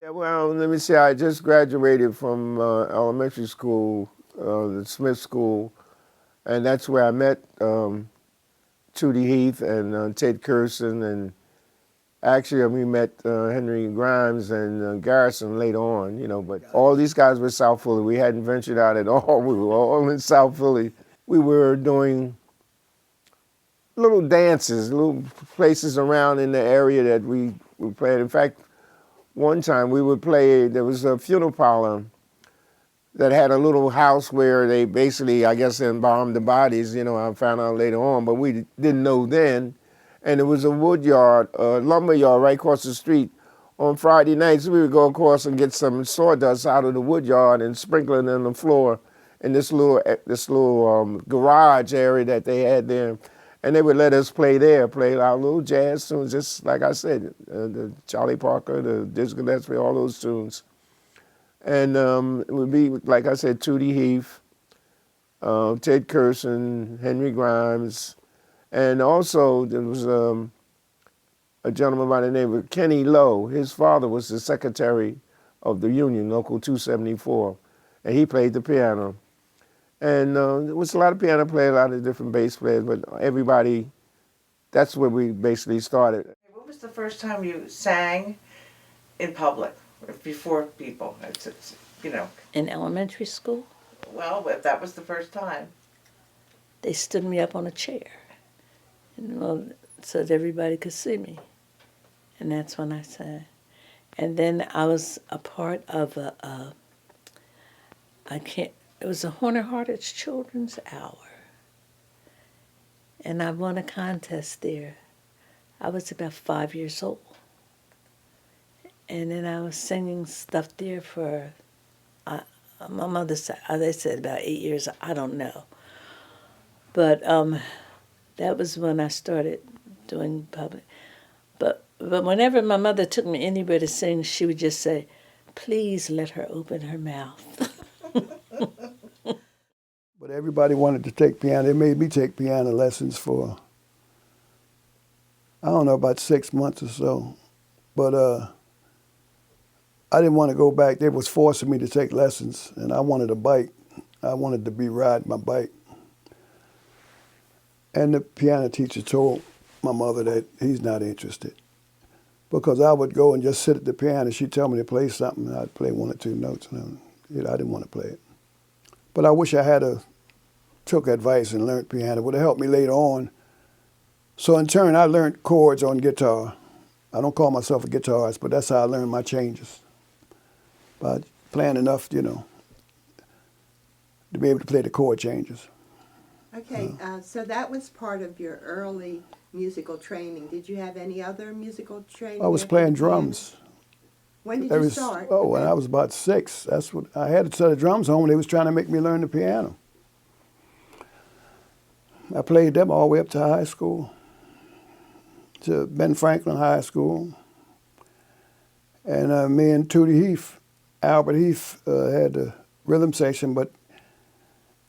Yeah, well, let me see. I just graduated from elementary school, the Smith School, and that's where I met Tootie Heath and Ted Curson, and actually we met Henry Grimes and Garrison later on, but all these guys were South Philly. We hadn't ventured out at all. We were all in South Philly. We were doing little dances, little places around in the area that we played. In fact, one time we would play, there was a funeral parlor that had a little house where they basically, I guess, embalmed the bodies. I found out later on, but we didn't know then. And it was a wood yard, a lumber yard right across the street. On Friday nights, we would go across and get some sawdust out of the wood yard and sprinkle it on the floor in this little garage area that they had there. And they would let us play there, play our little jazz tunes, just like I said, the Charlie Parker, the Dizzy Gillespie, all those tunes. And it would be, like I said, Tootie Heath, Ted Curson, Henry Grimes, and also there was a gentleman by the name of Kenny Lowe. His father was the secretary of the Union, Local 274, and he played the piano. And there was a lot of piano players, a lot of different bass players, but everybody, that's where we basically started. What was the first time you sang in public, before people? In elementary school, Well, if that was the first time. they stood me up on a chair, so that everybody could see me. And that's when I sang. And then I was a part of it was a Horner Hardage Children's Hour. And I won a contest there. I was about 5 years old. And then I was singing stuff there for, my mother said, they said about 8 years, I don't know. But that was when I started doing public. But whenever my mother took me anywhere to sing, she would just say, please let her open her mouth. But everybody wanted to take piano. They made me take piano lessons for, I don't know, about 6 months or so. But I didn't want to go back. They was forcing me to take lessons, and I wanted a bike. I wanted to be riding my bike. And the piano teacher told my mother that he's not interested. Because I would go and just sit at the piano. She'd tell me to play something, and I'd play one or two notes, and I didn't want to play it. But I wish I had took advice and learned piano. It would have helped me later on. So in turn, I learned chords on guitar. I don't call myself a guitarist, but that's how I learned my changes. By playing enough, to be able to play the chord changes. Okay, so that was part of your early musical training. Did you have any other musical training? I was playing drums. When did you start? Oh, when I was about 6. That's what I had a set of drums home. They was trying to make me learn the piano. I played them all the way up to high school, to Ben Franklin High School. And me and Tootie Heath, Albert Heath, had a rhythm section, but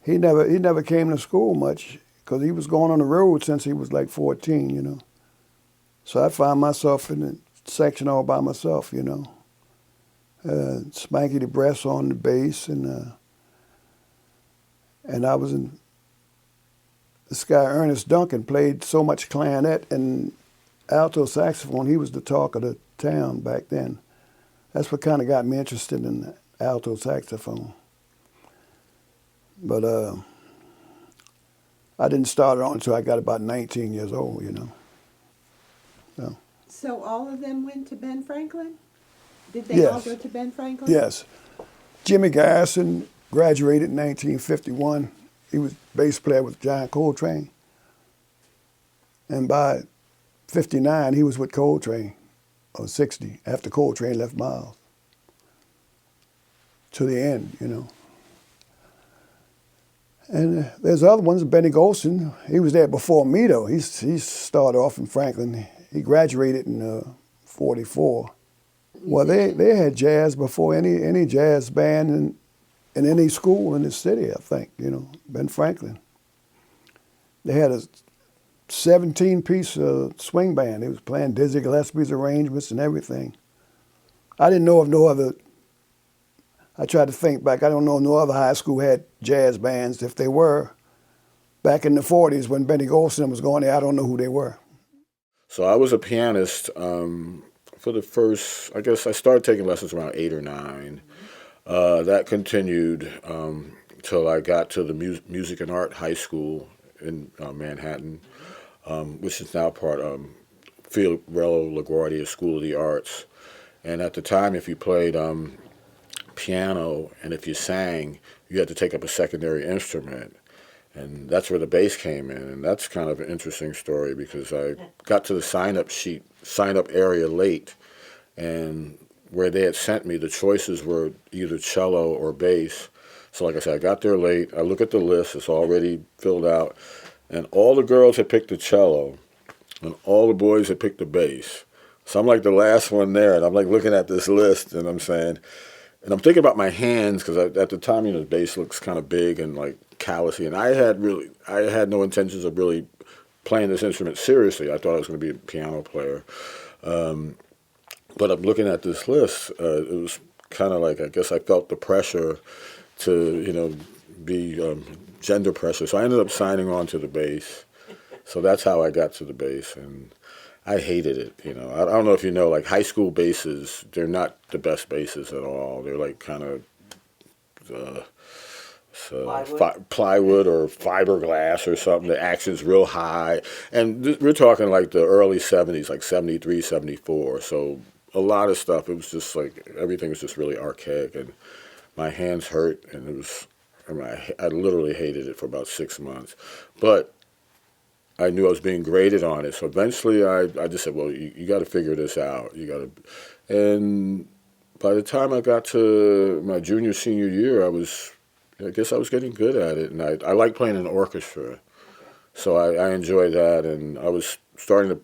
he never came to school much because he was going on the road since he was like 14, So I found myself in the section all by myself, Spanky the Breast on the bass, and I was in. This guy Ernest Duncan played so much clarinet and alto saxophone. He was the talk of the town back then. That's what kind of got me interested in the alto saxophone. But I didn't start it on until I got about 19 years old, So all of them went to Ben Franklin? Did they all go to Ben Franklin? Yes. Jimmy Garrison graduated in 1951. He was bass player with John Coltrane. And by 59, he was with Coltrane, or 60, after Coltrane left Miles. To the end, And there's other ones, Benny Golson. He was there before me, though. He started off in Franklin. He graduated in 44. Well, they had jazz before any jazz band in any school in the city, I think, Ben Franklin. They had a 17-piece swing band. They was playing Dizzy Gillespie's arrangements and everything. I didn't know of no other. I tried to think back. I don't know no other high school had jazz bands. If they were, back in the 40s when Benny Golson was going there, I don't know who they were. So I was a pianist for the first, I guess I started taking lessons around 8 or 9. That continued till I got to the Music and Art High School in Manhattan, which is now part of Fiorello LaGuardia School of the Arts. And at the time, if you played piano and if you sang, you had to take up a secondary instrument. And that's where the bass came in. And that's kind of an interesting story because I got to the sign-up area late. And where they had sent me, the choices were either cello or bass. So like I said, I got there late. I look at the list. It's already filled out. And all the girls had picked the cello. And all the boys had picked the bass. So I'm like the last one there. And I'm like looking at this list. And I'm saying, and I'm thinking about my hands because at the time, the bass looks kind of big and like callousy. And I had no intentions of really playing this instrument seriously. I thought I was going to be a piano player. But I'm looking at this list. It was kind of like, I guess I felt the pressure to, be gender pressure. So I ended up signing on to the bass. So that's how I got to the bass. And I hated it. I don't know if you know, like high school basses, they're not the best basses at all. They're like kind of plywood or fiberglass or something. The action's real high. And we're talking like the early 70s, like 73, 74. So a lot of stuff, it was just like, everything was just really archaic. And my hands hurt. And it was, I literally hated it for about 6 months. But I knew I was being graded on it. So eventually I just said, well, you got to figure this out. And by the time I got to my junior, senior year, I guess I was getting good at it. And I like playing in an orchestra. So I enjoyed that. And I was starting to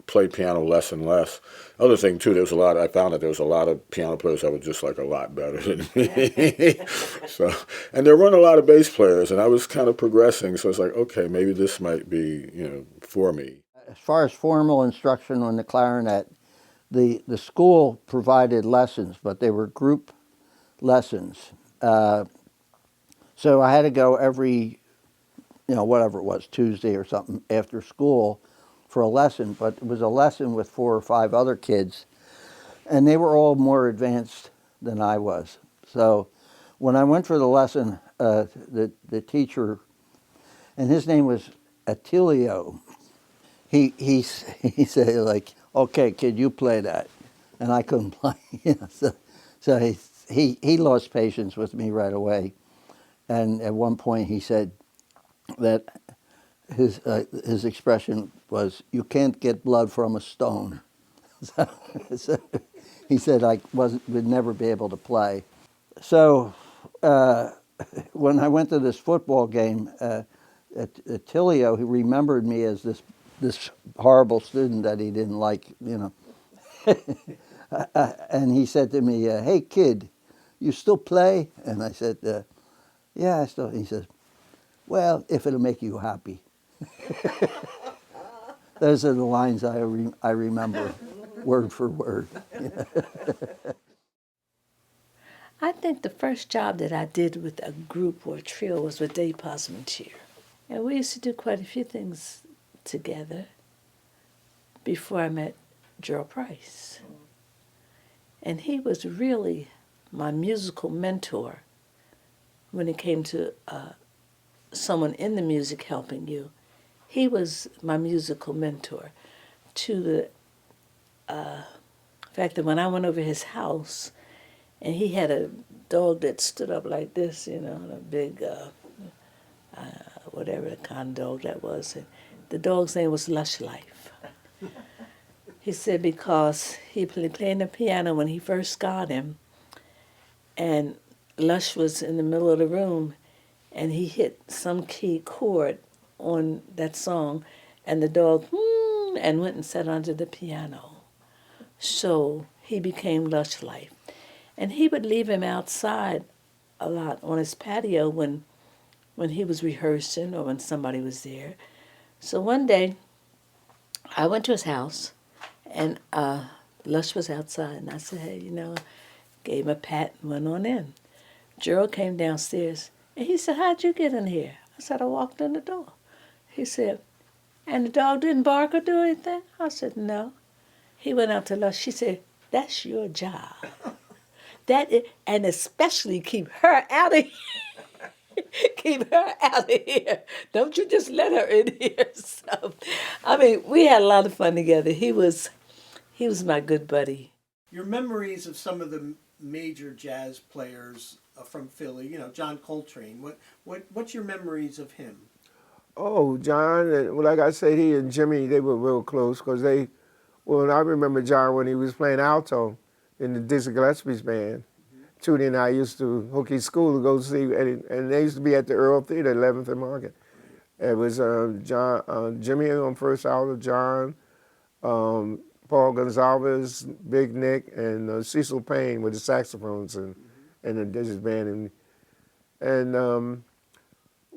play piano less and less. Other thing, too, I found that there was a lot of piano players that were just like a lot better than me. And there weren't a lot of bass players, and I was kind of progressing. So it's like, okay, maybe this might be, for me. As far as formal instruction on the clarinet, the school provided lessons, but they were group lessons. So I had to go every, whatever it was, Tuesday or something after school for a lesson, but it was a lesson with 4 or 5 other kids, and they were all more advanced than I was. So when I went for the lesson, the teacher, and his name was Attilio, he said, like, okay, kid, you play that. And I couldn't play. So he lost patience with me right away. And at one point he said that his expression was, you can't get blood from a stone. So he said I would never be able to play. So when I went to this football game, Attilio, he remembered me as this horrible student that he didn't like, and he said to me, hey kid, you still play? And I said, yeah, I still. He says, well, if it'll make you happy. Those are the lines I remember, word for word. I think the first job that I did with a group or a trio was with Dave Posmentier. And we used to do quite a few things together before I met Gerald Price. And he was really my musical mentor when it came to someone in the music helping you. He was my musical mentor to the fact that when I went over his house, and he had a dog that stood up like this, a big, whatever kind of dog that was. And the dog's name was Lush Life. He said because he playing the piano when he first got him, and Lush was in the middle of the room, and he hit some key chord on that song, and the dog and went and sat under the piano. So he became Lush Life. And he would leave him outside a lot on his patio when he was rehearsing or when somebody was there. So one day, I went to his house, and Lush was outside, and I said, hey, gave him a pat and went on in. Gerald came downstairs, and he said, how'd you get in here? I said, I walked in the door. He said, and the dog didn't bark or do anything? I said, no. He went out to Lush. She said, that's your job. And especially keep her out of here. Keep her out of here. Don't you just let her in here. So, we had a lot of fun together. He was my good buddy. Your memories of some of the major jazz players from Philly, John Coltrane. What's your memories of him? Oh, John, like I said, he and Jimmy, they were real close because I remember John when he was playing alto in the Dizzy Gillespie's band. Tootie and I used to hook his school to go see, and they used to be at the Earl Theater, 11th and Market. It was Jimmy on first alto, John, Paul Gonsalves, Big Nick, and Cecil Payne with the saxophones and the Dizzy's band. And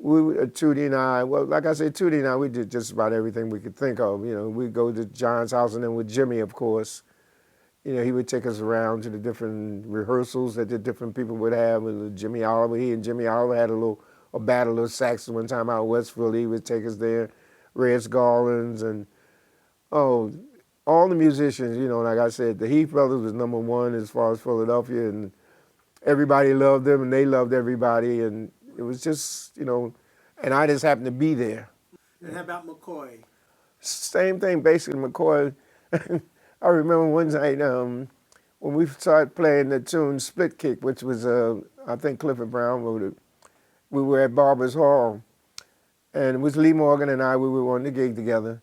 Tootie and I, well, like I said, Tootie and I, we did just about everything we could think of. We'd go to John's house, and then with Jimmy, of course, he would take us around to the different rehearsals that the different people would have with Jimmy Oliver. He and Jimmy Oliver had a battle of sax one time out in Westfield. He would take us there. Reds Garlands and, all the musicians, like I said, the Heath Brothers was number one as far as Philadelphia, and everybody loved them, and they loved everybody, and it was just, and I just happened to be there. And how about McCoy? Same thing, basically. McCoy, I remember one night when we started playing the tune Split Kick, which was, I think Clifford Brown wrote it. We were at Barber's Hall, and it was Lee Morgan and I, we were on the gig together,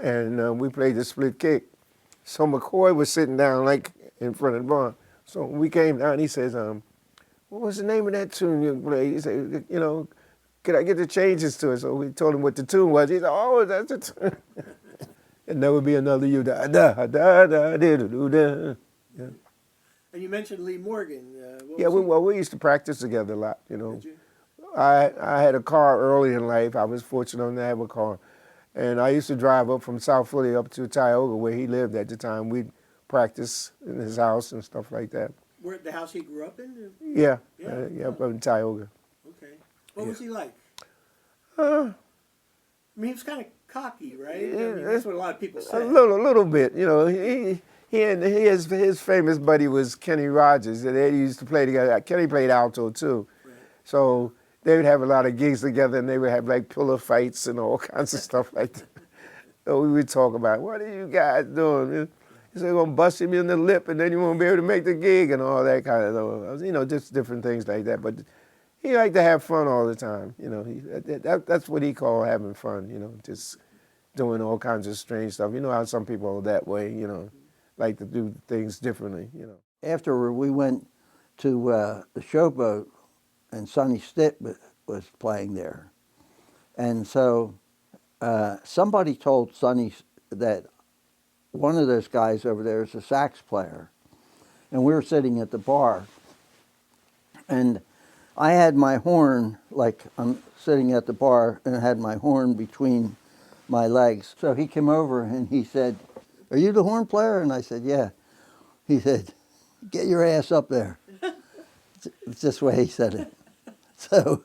and we played the Split Kick. So McCoy was sitting down, like, in front of the bar. So when we came down, he says, what was the name of that tune you played? He said, could I get the changes to it? So we told him what the tune was. He said, oh, that's the tune. And there would be another you, da da da da da da da. Yeah. And you mentioned Lee Morgan. We used to practice together a lot. Did you? I had a car early in life. I was fortunate enough to have a car, and I used to drive up from South Philly up to Tioga, where he lived at the time. We'd practice in his house and stuff like that. Where the house he grew up in? Yeah, Yeah. Up in Tioga. Okay. What was he like? He was kind of cocky, right? That's what a lot of people say. A little bit. His famous buddy was Kenny Rogers, and they used to play together. Kenny played alto too, Right. so they would have a lot of gigs together, and they would have like pillow fights and all kinds of stuff like that. So we would talk about, what are you guys doing? He said, "You're gonna bust him in the lip, and then you won't be able to make the gig," and all that kind of, just different things like that. But he liked to have fun all the time. That's what he called having fun. Just doing all kinds of strange stuff. You know how some people are that way. Like to do things differently. After we went to the Showboat, and Sonny Stitt was playing there, and so somebody told Sonny that one of those guys over there is a sax player, and we were sitting at the bar, and I had my horn, like I'm sitting at the bar, and I had my horn between my legs. So he came over and he said, "Are you the horn player?" And I said, "Yeah." He said, "Get your ass up there." It's just the way he said it. So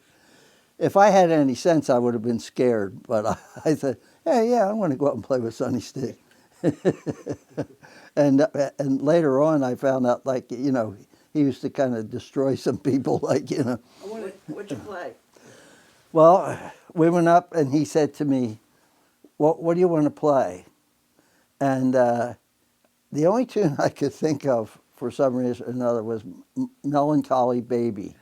if I had any sense, I would have been scared. But I said, "Hey, yeah, I want to go up and play with Sonny Stitt." and later on, I found out, he used to kind of destroy some people, What'd you play? Well, we went up and he said to me, what do you want to play? And the only tune I could think of for some reason or another was Melancholy Baby.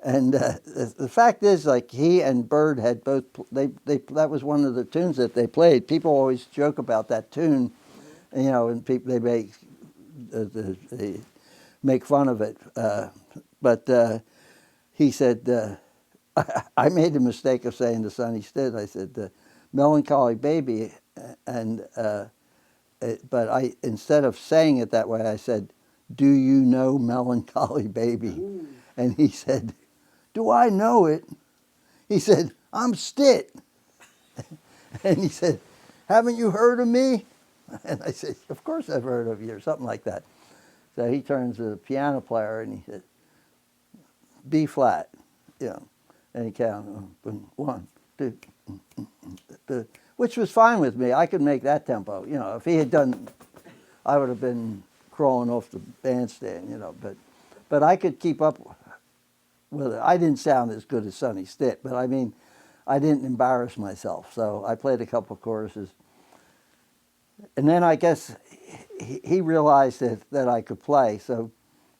And the fact is, he and Bird had both, that was one of the tunes that they played. People always joke about that tune, and people, they make fun of it. But he said, I made the mistake of saying to Sonny Stitt, I said, Melancholy Baby, but instead of saying it that way, I said, "Do you know Melancholy Baby?" Ooh. And he said, "Do I know it?" He said, "I'm Stitt." And he said, "Haven't you heard of me?" And I said, of course I've heard of you, or something like that. So he turns to the piano player and he said, B flat, you know, and he counted 1, 2, which was fine with me. I could make that tempo. You know, if he had done, I would have been crawling off the bandstand, you know. But I could keep up with it. I didn't sound as good as Sonny Stitt, but I mean, I didn't embarrass myself. So I played a couple of choruses. And then I guess he realized that I could play. So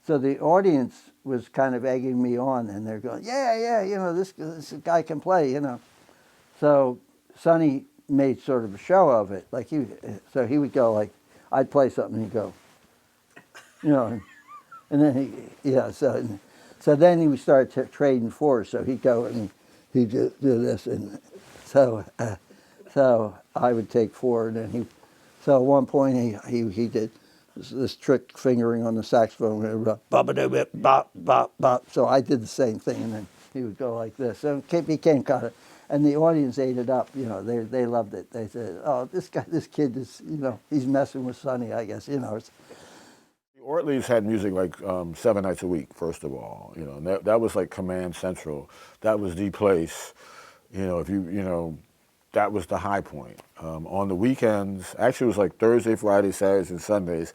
the audience was kind of egging me on, and they're going, yeah, you know, this guy can play, you know. So Sonny made sort of a show of it. Like he would go like, I'd play something, and he'd go, you know, and then so then he would start trading fours. So he'd go and he'd do this, and so I would take 4, and then so at one point he did this trick fingering on the saxophone, bop bop bop bop. So I did the same thing, and then he would go like this. So it became kind of, and the audience ate it up. You know, they loved it. They said, "Oh, this kid is, you know, he's messing with Sonny, I guess." You know. Ortleys had music like 7 nights a week, first of all. You know, and that was like Command Central. That was the place. You know, that was the high point. On the weekends, actually it was like Thursday, Friday, Saturdays, and Sundays,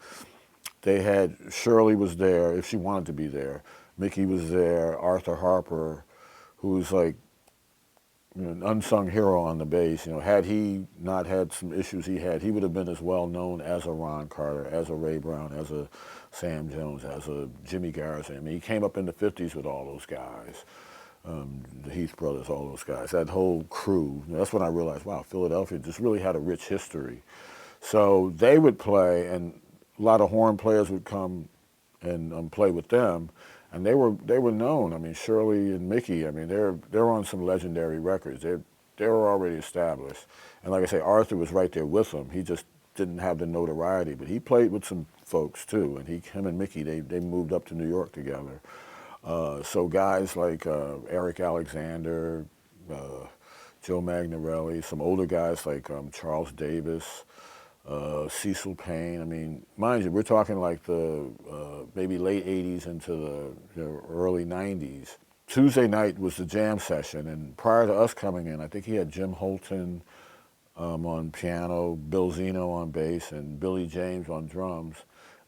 they had, Shirley was there if she wanted to be there. Mickey was there, Arthur Harper, who was like, you know, an unsung hero on the bass. You know, had he not had some issues he had, he would have been as well known as a Ron Carter, as a Ray Brown, as a Sam Jones, as a Jimmy Garrison. I mean, he came up in the 50s with all those guys. The Heath brothers, all those guys, that whole crew. That's when I realized, wow, Philadelphia just really had a rich history. So they would play, and a lot of horn players would come and play with them, and they were known. I mean, Shirley and Mickey. I mean, they're on some legendary records. They were already established, and like I say, Arthur was right there with them. He just didn't have the notoriety, but he played with some folks too. And him and Mickey, they moved up to New York together. So guys like Eric Alexander, Joe Magnarelli, some older guys like Charles Davis, Cecil Payne. I mean, mind you, we're talking like the maybe late 80s into the early 90s. Tuesday night was the jam session, and prior to us coming in, I think he had Jim Holton on piano, Bill Zeno on bass, and Billy James on drums.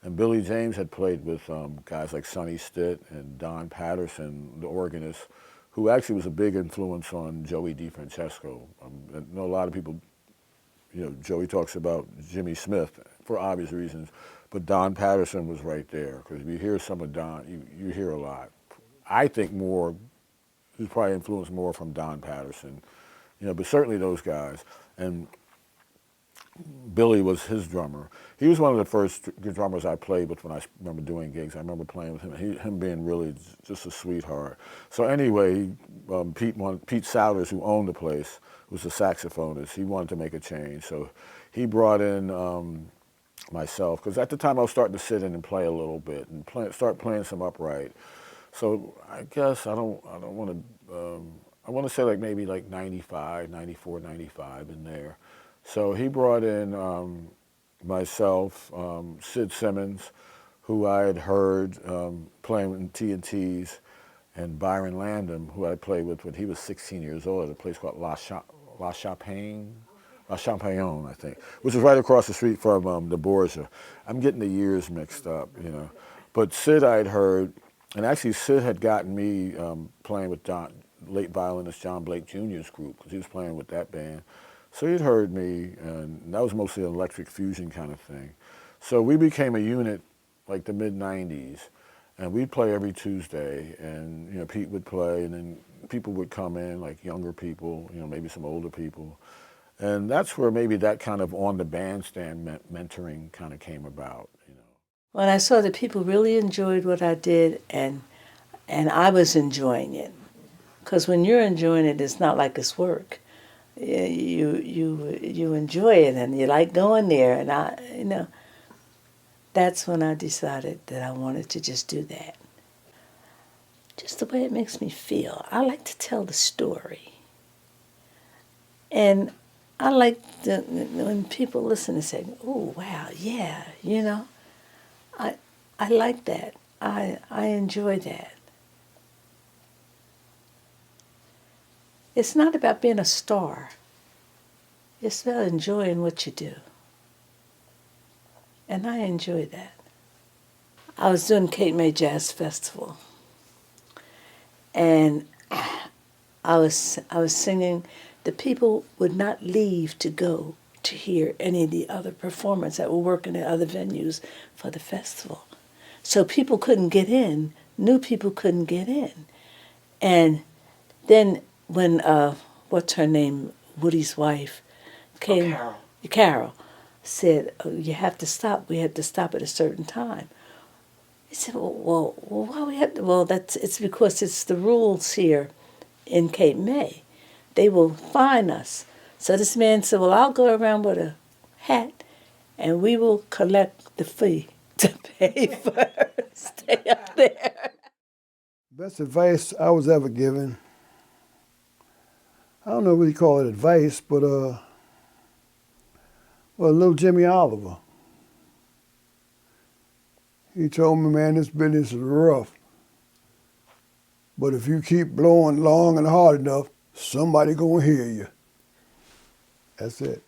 And Billy James had played with guys like Sonny Stitt and Don Patterson, the organist, who actually was a big influence on Joey DeFrancesco. I know a lot of people, you know, Joey talks about Jimmy Smith for obvious reasons, but Don Patterson was right there, because if you hear some of Don, you hear a lot. I think more, he's probably influenced more from Don Patterson, you know, but certainly those guys. And Billy was his drummer. He was one of the first drummers I played with when I remember doing gigs. I remember playing with him. Him being really just a sweetheart. So anyway, Pete Souders, who owned the place, was the saxophonist. He wanted to make a change, so he brought in myself, because at the time I was starting to sit in and play a little bit and start playing some upright. So I guess I want to say like maybe like 95, 94, 95 in there. So he brought in myself, Sid Simmons, who I had heard playing in T&Ts, and Byron Landon, who I played with when he was 16 years old at a place called La Champagne, I think, which is right across the street from the Borgia. I'm getting the years mixed up, you know. But Sid I'd heard, and actually Sid had gotten me playing with late violinist John Blake Jr.'s group, because he was playing with that band. So he'd heard me, and that was mostly an electric fusion kind of thing. So we became a unit like the mid-90s, and we'd play every Tuesday, and, you know, Pete would play, and then people would come in, like younger people, you know, maybe some older people. And that's where maybe that kind of on the bandstand mentoring kind of came about, you know. When I saw that people really enjoyed what I did, and I was enjoying it, because when you're enjoying it, it's not like it's work. You enjoy it, and you like going there, and that's when I decided that I wanted to just do that. Just the way it makes me feel. I like to tell the story. And I like when people listen and say, "Oh, wow, yeah," you know. I like that. I enjoy that. It's not about being a star. It's about enjoying what you do. And I enjoy that. I was doing Cape May Jazz Festival. And I was singing. The people would not leave to go to hear any of the other performers that were working at other venues for the festival. So people couldn't get in. New people couldn't get in. And then when what's her name, Woody's wife, came, Carol. Carol said, "Oh, you have to stop. We have to stop at a certain time." He said, "Well, why we have to?" Well, it's because it's the rules here in Cape May. They will fine us. So this man said, "Well, I'll go around with a hat, and we will collect the fee to pay for stay up there." Best advice I was ever given, I don't know what you call it advice, but well, little Jimmy Oliver. He told me, man, this business is rough. But if you keep blowing long and hard enough, somebody gonna hear you. That's it.